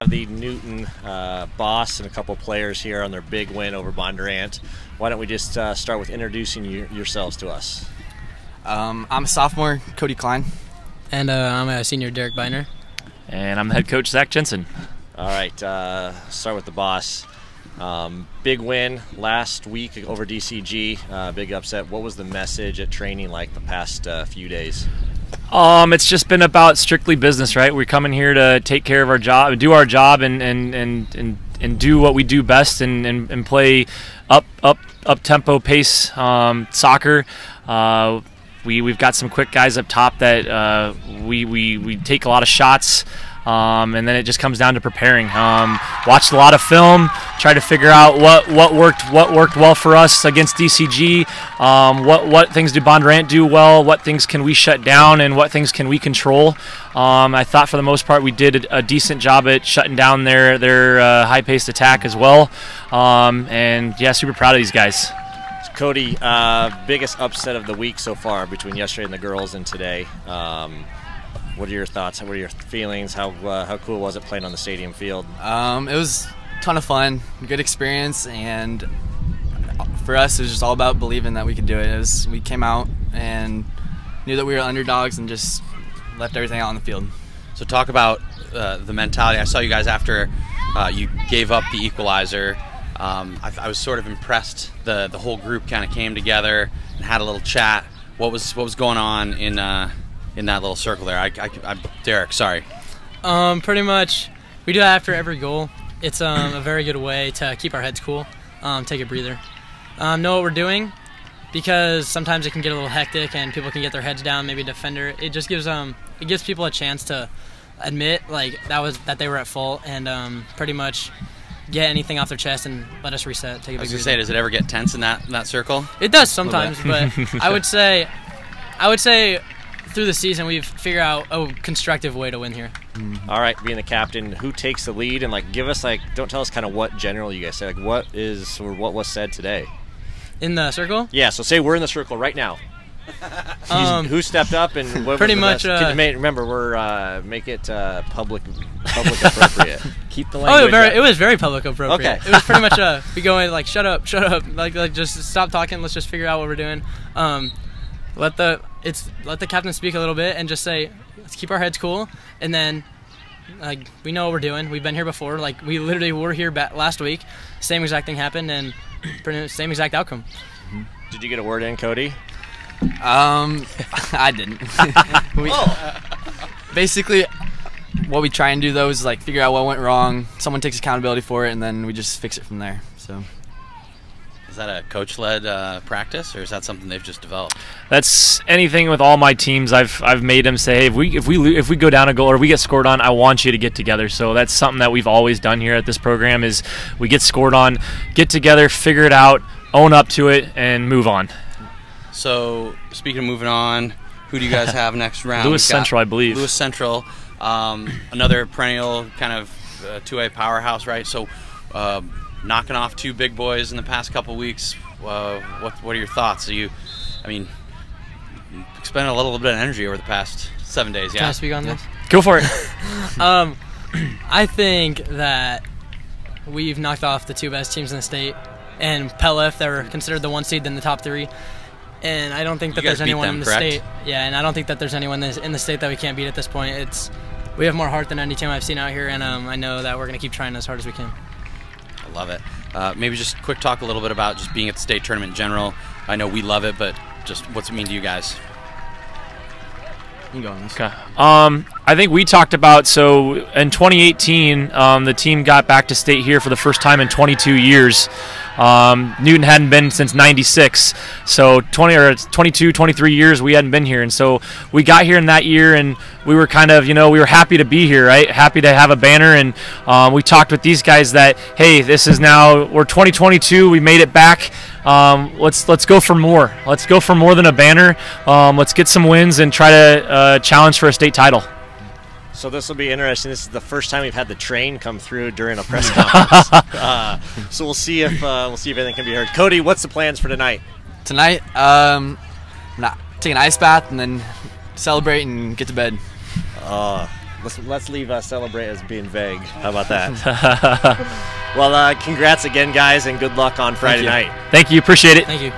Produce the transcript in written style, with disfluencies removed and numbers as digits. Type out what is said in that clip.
have the Newton boss and a couple players here on their big win over Bondurant. Why don't we just start with introducing yourselves to us? I'm a sophomore, Cody Klein. And I'm a senior, Derek Biner. And I'm the head coach, Zach Jensen. All right, start with the boss. Big win last week over DCG, big upset. What was the message at training like the past few days? It's just been about strictly business, right? We're coming here to take care of our job, do our job, and do what we do best, and play up tempo pace soccer. We've got some quick guys up top that we take a lot of shots. And then it just comes down to preparing. Watched a lot of film, tried to figure out what worked well for us against DCG. What things did Bondurant do well? What things can we shut down, and what things can we control? I thought for the most part we did a decent job at shutting down their high-paced attack as well. And yeah, super proud of these guys. Cody, biggest upset of the week so far between yesterday and the girls and today. What are your thoughts? What are your feelings? How cool was it playing on the stadium field? It was a ton of fun, good experience, and for us it was just all about believing that we could do it. We came out and knew that we were underdogs and just left everything out on the field. So talk about the mentality. I saw you guys after you gave up the equalizer. I was sort of impressed. The whole group kind of came together and had a little chat. What was going on in that little circle there? Derek, sorry. Pretty much, we do that after every goal. It's a very good way to keep our heads cool, take a breather, know what we're doing, because sometimes it can get a little hectic and people can get their heads down. Maybe a defender. It just gives people a chance to admit that they were at fault and pretty much get anything off their chest and let us reset. Take a big breather. I was gonna say, does it ever get tense in that circle? It does sometimes, but I would say through the season we've figured out a constructive way to win here. All right, being the captain, who takes the lead, and give us don't tell us kind of what general you guys say, what was said today in the circle. Yeah, so say we're in the circle right now. Who stepped up and what pretty was the much best? Remember, we're make it public appropriate. Keep the language. It was very public appropriate. Okay. It was pretty much we going shut up, like just stop talking. Let's just figure out what we're doing. Let the captain speak a little bit and just say, let's keep our heads cool, and then we know what we're doing. We've been here before. We literally were here last week. Same exact thing happened, and pretty much same exact outcome. Did you get a word in, Cody? I didn't. Basically, what we try and do though is figure out what went wrong. Someone takes accountability for it, and then we just fix it from there. So. Is that a coach-led practice, or is that something they've just developed? That's anything with all my teams. I've made them say, hey, if we go down a goal or we get scored on, I want you to get together. So that's something that we've always done here at this program. Is we get scored on, get together, figure it out, own up to it, and move on. So speaking of moving on, who do you guys have next round? Lewis Central, I believe. Lewis Central, another perennial kind of two-way powerhouse, right? So. Knocking off two big boys in the past couple weeks. What are your thoughts? Expended a little bit of energy over the past 7 days. Yeah. Can I speak on this? Go for it. I think that we've knocked off the two best teams in the state, and Pelef, that were considered the one seed in the top three. And I don't think that there's anyone in the state. Yeah, and I don't think that there's anyone in the state that we can't beat at this point. We have more heart than any team I've seen out here, and I know that we're going to keep trying as hard as we can. I love it. Maybe just quick talk a little bit about just being at the state tournament in general. I know we love it, but just what's it mean to you guys? You can go on this. Okay. I think we talked about, so in 2018, the team got back to state here for the first time in 22 years. Newton hadn't been since 96, so 22, 23 years we hadn't been here, and so we got here in that year, and we were kind of, we were happy to be here, right? Happy to have a banner, and we talked with these guys that, hey, we're 2022, we made it back. Let's go for more. Let's go for more than a banner. Let's get some wins and try to challenge for a state title. So this will be interesting. This is the first time we've had the train come through during a press conference. So we'll see if anything can be heard. Cody, what's the plans for tonight? Tonight, take an ice bath and then celebrate and get to bed. let's leave celebrate as being vague. How about that? Well, congrats again, guys, and good luck on Friday night. Thank you. Appreciate it. Thank you.